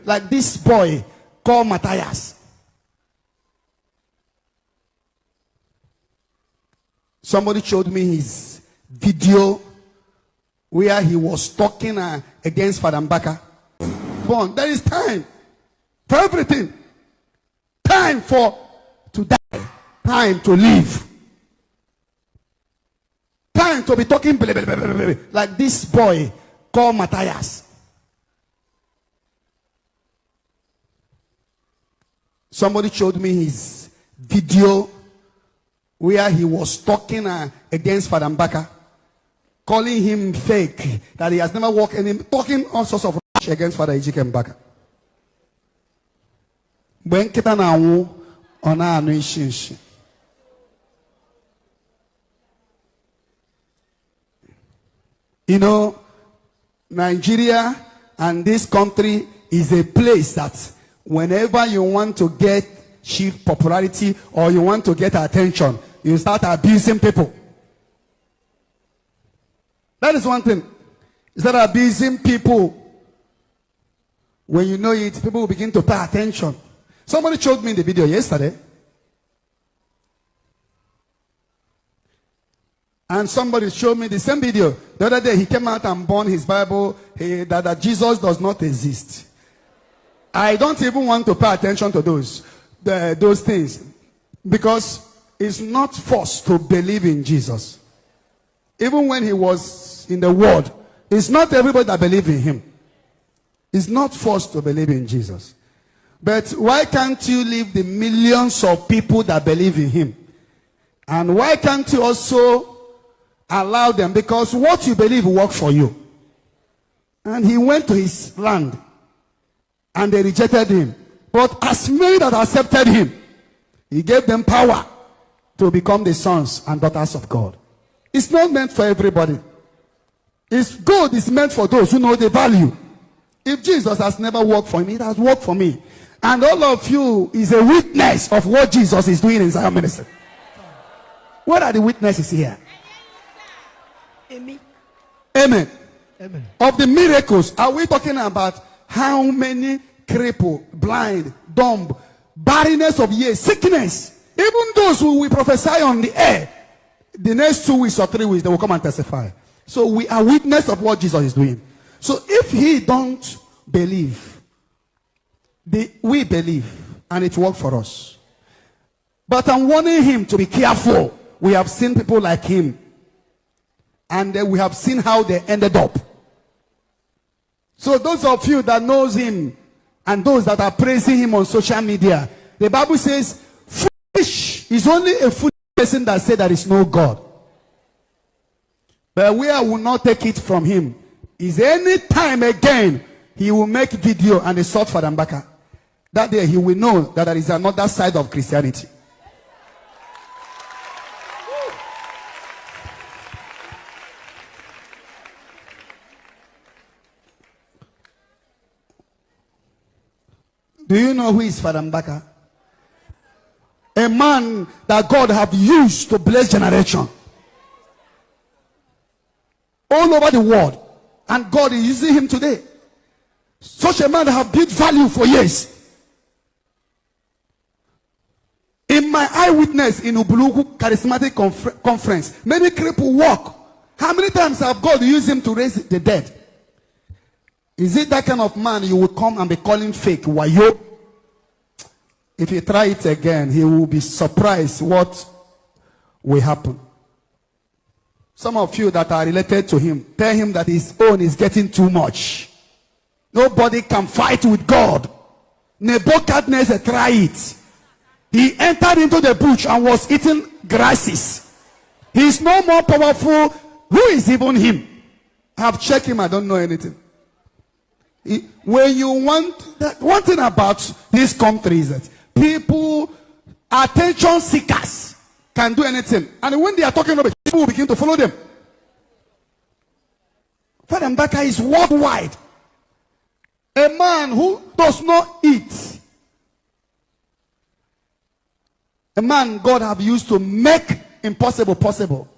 like this boy called Matias. Somebody showed me his video where he was talking against Father Mbaka. There is time for everything. Time to die. Time to live. Time to be talking like this boy called Matias. Somebody showed me his video where he was talking against Father Mbaka, calling him fake, that he has never walked any, talking all sorts of rubbish against Father Ejike and Mbaka. When kita na wu ona anu ishinshi. You know, Nigeria and this country is a place that whenever you want to get cheap popularity or you want to get attention, you start abusing people. That is one thing. You start abusing people. When you know it, people will begin to pay attention. Somebody showed me the video yesterday. And somebody showed me the same video. The other day, he came out and burned his Bible that Jesus does not exist. I don't even want to pay attention to those things. Because it's not forced to believe in Jesus. Even when he was in the world, it's not everybody that believes in him. It's not forced to believe in Jesus. But why can't you leave the millions of people that believe in him? And why can't you also allow them? Because what you believe will work for you. And he went to his land and they rejected him. But as many that accepted him, he gave them power to become the sons and daughters of God. It's not meant for everybody. It's good. It's meant for those who know the value. If Jesus has never worked for him, it has worked for me. And all of you is a witness of what Jesus is doing in Zion ministry. What are the witnesses here? Amen. Amen. Amen. Of the miracles, are we talking about how many crippled, blind, dumb, barrenness of years, sickness? Even those who we prophesy on the air, the next 2 weeks or 3 weeks, they will come and testify. So we are witness of what Jesus is doing. So if he don't believe, we believe, and it worked for us. But I'm warning him to be careful. We have seen people like him, and we have seen how they ended up. So those of you that knows him, and those that are praising him on social media, the Bible says, foolish is only a foolish person that says there is no God. But we will not take it from him. Is any time again he will make video and a sort for Mbaka. That day he will know that there is another side of Christianity. Do you know who is Father Mbaka? A man that God have used to bless generation. All over the world. And God is using him today. Such a man that have built value for years. In my eyewitness in Ubulugu charismatic conference, many cripple walk. How many times have God used him to raise the dead? Is it that kind of man you will come and be calling fake? Wayo? If you try it again, he will be surprised what will happen. Some of you that are related to him, tell him that his own is getting too much. Nobody can fight with God. Nebuchadnezzar tried it. He entered into the bush and was eating grasses. He is no more powerful. Who is even him? I have checked him. I don't know anything. When you want that, one thing about this country is that people, attention seekers, can do anything. And when they are talking about it, people will begin to follow them. Father Mbaka is worldwide. A man who does not eat. A man God have used to make impossible possible.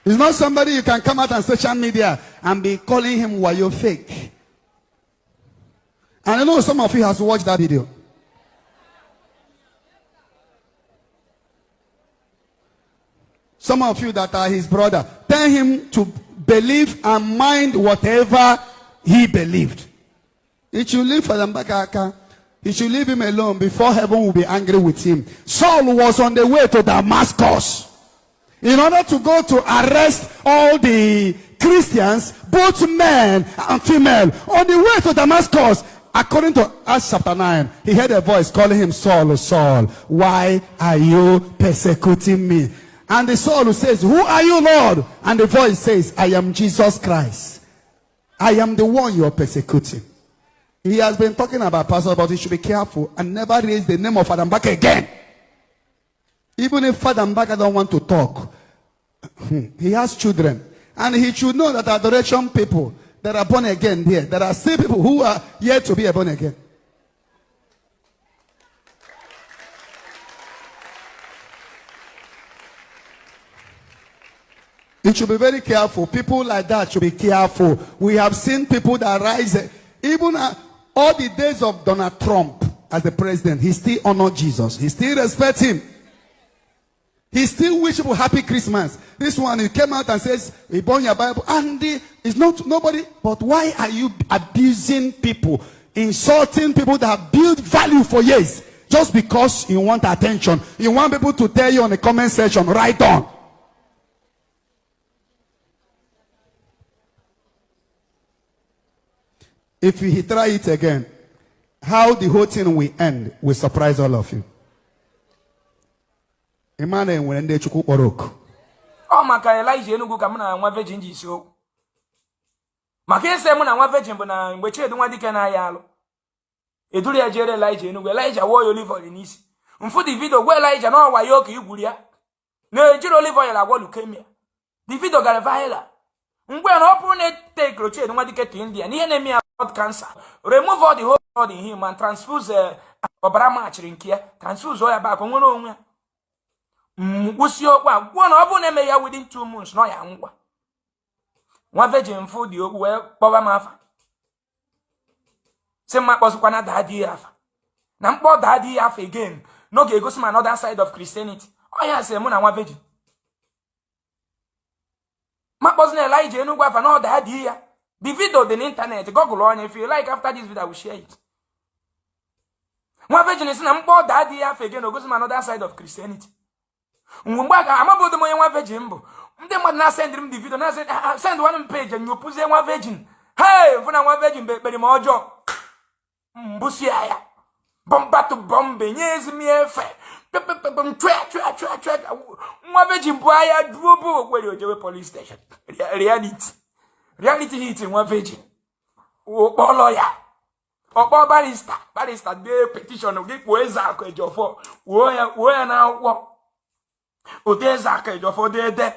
It's not somebody you can come out on social media and be calling him wayo fake. And I know some of you have watched that video. Some of you that are his brother, tell him to believe and mind whatever he believed. He should leave for the Mbaka. He should leave him alone before heaven will be angry with him. Saul was on the way to Damascus in order to go to arrest all the Christians, both men and female. On the way to Damascus, according to Acts chapter 9, he heard a voice calling him, Saul, Saul, why are you persecuting me? And the Saul says, who are you, Lord? And the voice says, I am Jesus Christ. I am the one you are persecuting. He has been talking about Pastor, but he should be careful and never raise the name of Father Mbaka again. Even if Father Mbaka don't want to talk, he has children. And he should know that adoration people that are born again here, there are still people who are yet to be born again. You should be very careful. People like that should be careful. We have seen people that rise. Even all the days of Donald Trump as the president, he still honor Jesus. He still respect him. He still wish people happy Christmas. This one, he came out and says, he born your Bible. And it's not nobody. But why are you abusing people? Insulting people that have built value for years. Just because you want attention. You want people to tell you on the comment section, right on. If he try it again, how the whole thing will end will surprise all of you. Emmanuel when they chuku orok. Oh maka Elijah enugu ka muna nwa virgin ji so. Maka ese muna nwa virgin bụ na mgbe chedu nwa dike na ya alụ. Eduru ya jere Elijah enugu. Elijah wo olive oil n'isi. Mfu the video gwa Elijah na wa yo ka igwuri ya. Na ejiri olive oil agwa leukemia. The video gara viral. Mgbe na opu na take roche nwa dike to India. Nihe na eme blood cancer. Remove all the whole blood in him and transfuse obara machiri nke ya. Transfuse oya back onwe na onwe. Usio kwa gwana obu na eme ya within 2 months no ya ngwa. Nwa virgin food di okwu we kpọba m afa. Se mma kpọsụkwa na daddy afa. Na mkpọ daddy afa again. No ga-egosi m another side of Christianity. Oh ya se mụ na nwa virgin. Ma kpọsụ na Elijah Enugu afa na daddy ya. The video on the internet, Google on if you like after this video I will share it. Nwa virgin is na mkpọ daddy afa again no gosi m another side of Christianity. Mbaka amabodo mo nwa virgin bo. Ndị mmadụ na send him the video na send one page and you puze nwa virgin. Hey, funa nwa virgin be ma ojo. Mbusi aya. Bomba to bombe nyezi mi efe. Nwa virgin bu aya duobo kweli ojewe police station. Reality hit nwa virgin. O lawyer. Opo barrister de petition oge po Ezeaku ejofo. Wo ya na wo. Ezeaku ejofo de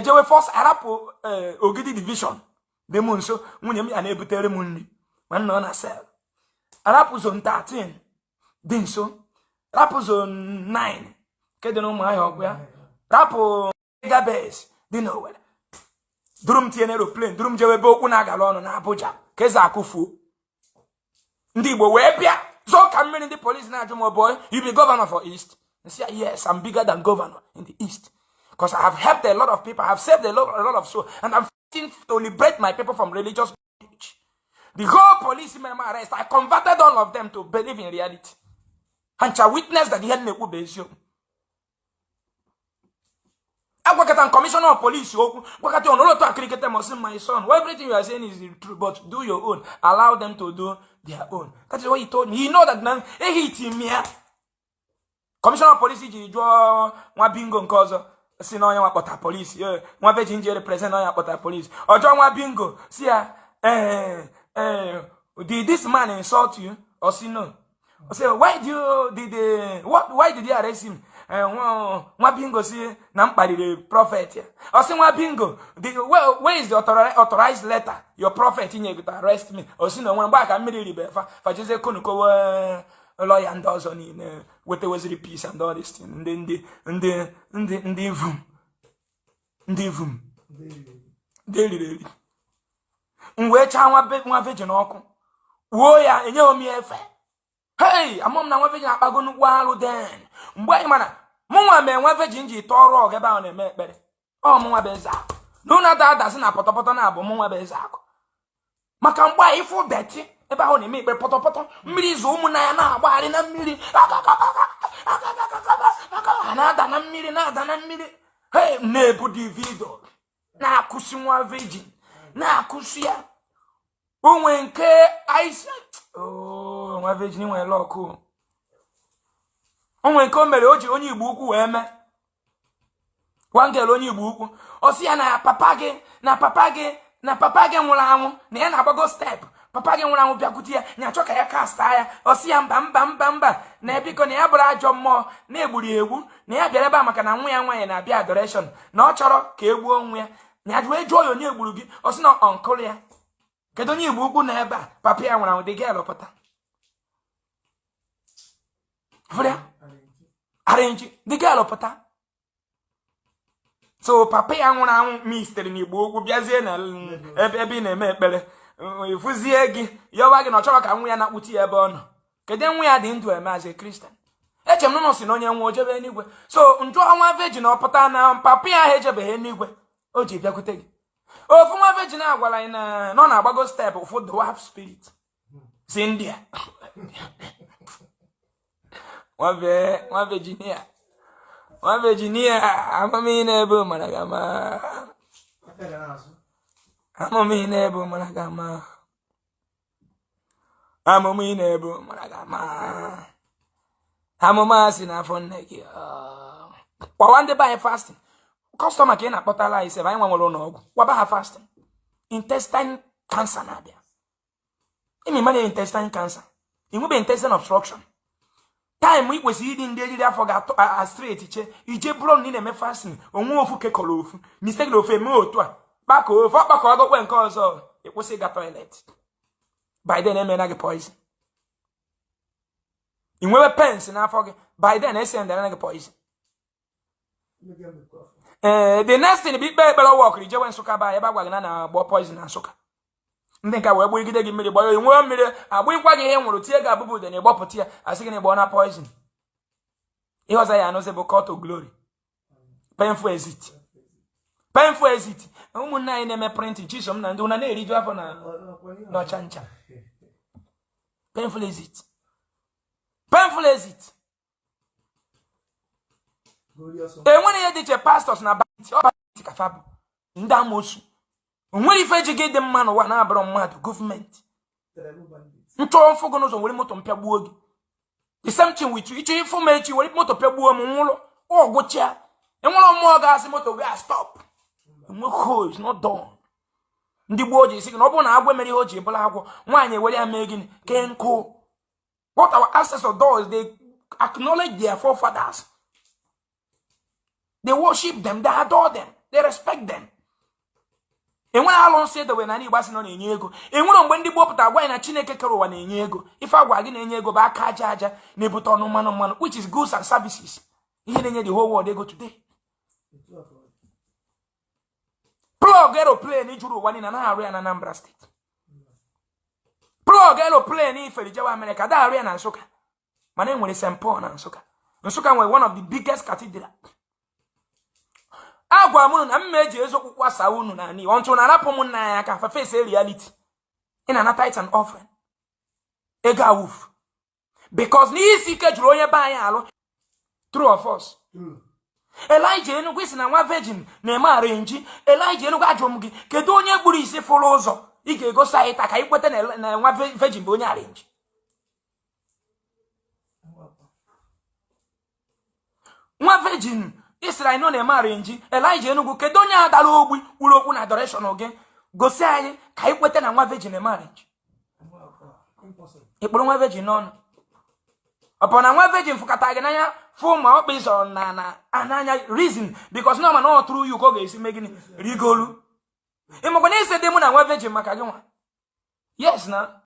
jewe force arapo ogidi division de monso nwunye m ya na ebutere m nri ma nọ na cell arapo zone 13 dị nso arapo zone 9 kedụ na ụmụ ahịa ọgwụ ya arapo megabase dị n'Owerri durum tie na aeroplane durum jewe be okwu na-agala ọnụ na Abuja ka Ezeaku fuo ndị Igbo wee bịa zo ka mmiri ndị police na-ajụ m boy you be governor for East and say yes I'm bigger than governor in the East. Because I have helped a lot of people, I have saved a lot of souls, and I'm fighting to liberate my people from religious bondage. The whole police member arrest, I converted all of them to believe in reality. And shall witness that the head will be you. I work at a commissioner of police, work at your to cricket my son. Well, everything you are saying is true, but do your own. Allow them to do their own. That is what he told me. He know that man, he hit him here. Commissioner of police, he draw one bingo cause. Si no ya kpọta police nwa virgin je represent no ya kpọta police ojo nwa bingo si ya did this man insult you or si no or say why did you arrest him nwa bingo si na mkparire prophet ya or si nwa bingo where is the authorized letter your prophet inye to arrest me or si no nwa Mbaka mmiri ribe fa jeze konuko lawyer and also with the peace and all this thing. And then the ndị vum deriri mgbe cha nwa virgin ọkụ wuo ya enye omi efe hey amom na nwa virgin akpago nnukwu alụ den mgbe anyị mana mụ nwa mee nwa virgin ji tọrọ ọgụ ebe ahụ na-eme ekpere ọ mụ nwa bụ Ezeaku n'ụna da-adasị na pọtọpọtọ na-abụ mụ nwa bụ Ezeaku maka mgbe anyị fụ deti ebe ahụ na-eme ikpe pọtọpọtọ mmiri izu ụmụnna ya na-agbagharị na mmiri na-ada na mmiri na-ada na mmiri hey na-ebu Davido na-akụsi nwa virgin na-akụsi ya onwe nke Isaac nwa virgin nwere lọkụ onwe nke o mere o ji onye Igbo ukwu wee mee wangel onye Igbo ukwu ọ sị ya na papa gị nwụrụ anwụ na ya na-agbago step papa gị nwụrụ anwụ bịakwute ya na-achọ ka ya kasta ya ọ sị ya mba na biko na ya bụrụ ajọ mmụọ na-egburu egbu na ya bịara ebe a maka na nwa ya nwaanyị na-abịa adoration na ọ chọrọ ka e gbuo onwe ya na ajụ jụọ ya onye egburu gị ọ sị na ọnkụl ya kedu onye Igbo ukwu na ebe a papa ya nwụrụ anwụ dị gị pụta arịnji dị gị pụta so papa ya nwụrụ anwụ misteri n'Igbo ukwu bịazie na ebe ị na-eme ekpere ifuzie gị yọwa gị na ọ chọrọ ka nwa ya na-akpụti ya ebe ọ nọ kedu nwa ya dị ndụ eme azị Kristian eche m nọ si na onye nwa ojebe n'igwe so njụọ nwa virgin ọpụta na papa ya ahụ ejebeghị n'igwe o ji bịakwute gị ofu nwa virgin agwara anyị na ọ na-agbago step ofu dwarf spirit si India nwa Virginia amamihe na-ebe mara gama amamihe na-ebe mara gama amamihe na-ebe mara gama amụma si n'afọ nne gị kwawa ndị be anyị fasting kọstọma ka ị na-akpọtala anyị sebe anyị nwa nwere ụlọ ọgwụ kwaba ha fasting intestine cancer na-abịa imi manya intestine cancer inwebe intestine obstruction time ị kwesịrị ịdị ndị eriri afọ ga-straight che ije bụrụ na ị na-eme fasting onwe ofu kekọrọ ofu mistake na ofu eme otu a kpakọ ofu ọkpakọ ọgọkwe nke ọzọ ịkwụsị ịga toilet by then emena gị poison ị nwewe pens n'afọ gị by then esendere gị poison the next thing bụ ikpe ekpere ọwọkụrụ ijewe Nsụka ba ebe a gwa gị na agba poison na Nsụka ndị nke wee gbugide gị mmiri gbanye nwe mmiri agbụghịkwa gị ihe nwụrụ tie gị abụbụ ude na ịgbọpụta ya asị gị na ịgba na poison ihe ọzọ ya anụzi bụ call to glory painful exit ụmụnne anyị na-eme printing chisom na ndị ụna na-eriju afọ na ọcha ncha painful exit enwere ihe dị iche pastors na banki ka fabụ ndị amosu onwere ife ji gị dị mma n'ụwa na-abụrụ mmadụ gọọmenti nchọọ mfụ gị n'ụzọ were moto mpịagbuo gị the same thing with you iche ifu m echi were moto pịagbuo m nwụrụ ọgwụcha enwere mmụọ ga-asị moto gị stop enweghị is not done ndị gboo ji isi gị na ọ bụrụ na agwọ mere ihe o ji bụla agwọ nwaanyị ewere ya mee gịnị kee nkụ what our ancestors do is they acknowledge their forefathers. They worship them, they adore them, they respect them. And when I don't say the way Nani was not in ego, and when the Bob that wine a Chineke Karuan in ego, if I were in ego back Kajaja, Nebuton no man, which is goods and services. Even the whole world they go today. Plug aeroplane in Juru one in an area in Anambra State. Plug aeroplane in Felijawa America, that area and Soka. My name was St. Paul and Soka. And Soka was one of the biggest cathedrals. Agwa munu na mmeji ezokwukwa sawunu na ni onto na rapo mun na ya ka fa face reality in an tithe and offering ega woof because ni isi ke juru onye ba anyị alụ true of us Elijah enu kwisi na nwa virgin na eme arrange Elijah enu ajom gị kedu onye gburu isi fụrụ ụzọ ị ga-egosi anyị ta ka ikwete na nwa virgin bụ onye arrange nwa virgin Israel no na-eme arrange Elijah Enugu kedu onye adara ogbi kwuru okwu na adoration oge gosi anyị ka ikwete na nwa virgin na marriage ikpuru nwa virgin n'ọnụ upon na nwa virgin fukata gị n'anya fụ ma ọ kpịsọ na ananya reason because no man all through you ko ga-esi megini rigolu ịmụkwa na ise dị mụ na nwa virgin maka gị nwa yes na